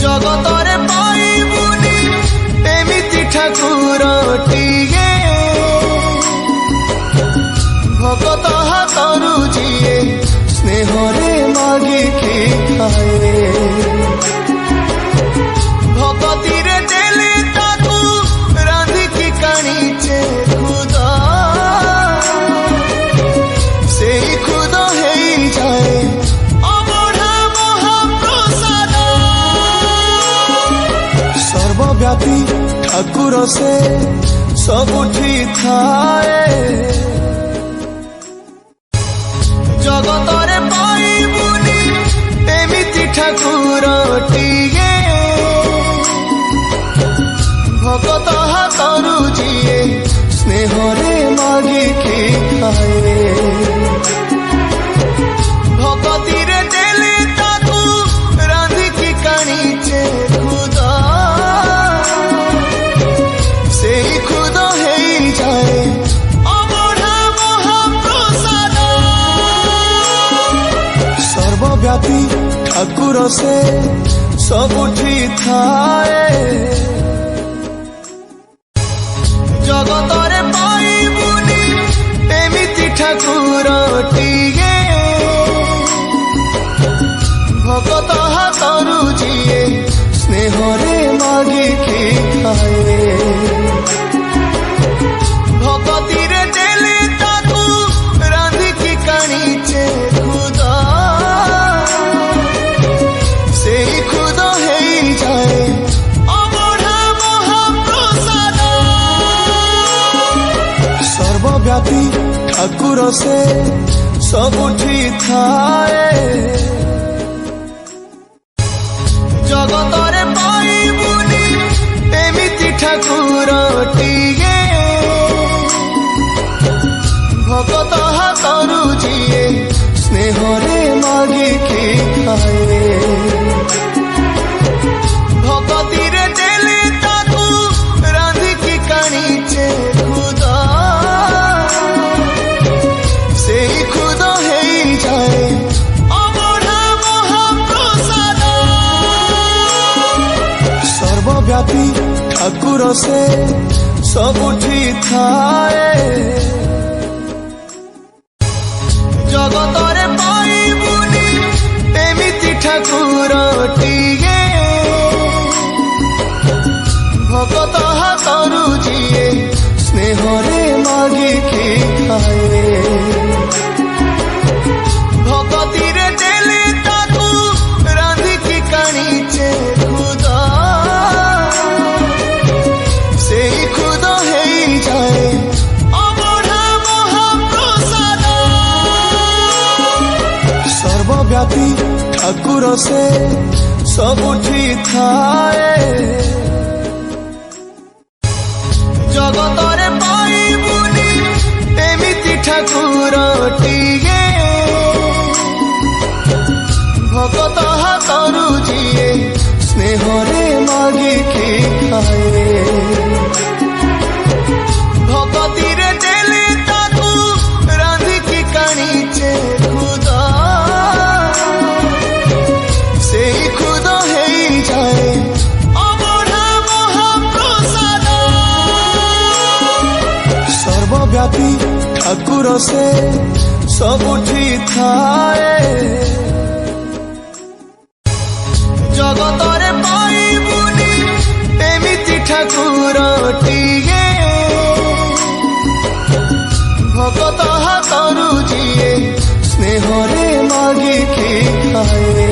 जगतरे पाइबुनी एमिति ठाकुरटिए भगत हातरू जिए स्नेहरे मागिकी खाए भगतीरे देले ताकू रांधिकी काणीचे खुद से खुद है जाए अबढ़ा महाप्रसाद सर्वव्यापी ठाकुर से सबुठी थाए जगतरे पाइबुनी एमिति ठाकुरटिए भगत हातरू जिए स्नेहरे मागिकी खाए भगतीरे देले ताकू रांधिकी काणीचे खुद से खुद है जाए अबढ़ा महाप्रसाद सर्वव्यापी ठाकुर से सबुठी थाए जगतरे पाइबुनी एमिति ठाकुरटिए भगत हातरू जिए स्नेहरे मागिकी खाए भगतीरे देले ताकू रांधिकी काणीचे खुद से खुद है जाए अबढ़ा महाप्रसाद सर्वव्यापी ठाकुर से सबुठी थाए जगतरे पाइबुनी एमिति ठाकुरटिए भगत हातरू जिए स्नेहरे मागिकी खाए भगतीरे देले ताकू रांधिकी काणीचे खुद से खुद है जाए अबढ़ा महाप्रसाद सर्वव्यापी ठाकुर से सबुठी थाए जगतरे पाइबुनी एमिति ठाकुरटिए भगत हातरू जिए स्नेहरे मागिकी खाए भगतीरे देले ताकू रांधिकी काणीचे खुद से खुद है जाए अबढ़ा महाप्रसाद सर्वव्यापी ठाकुर से सबुठी थाए जगतरे पाइबुनी एमिति ठाकुरटिए भगत हातरू जिए स्नेहरे मागिकी खाए भगतीरे देले ताकू रांधिकी काणीचे खुद से खुद है जाए अबढ़ा महाप्रसाद सर्वव्यापी ठाकुर से सबुठी थाए जगतरे पाइबुनी एमिति ठाकुरटिए भगत हातरू जिए स्नेहरे मागिकी खाए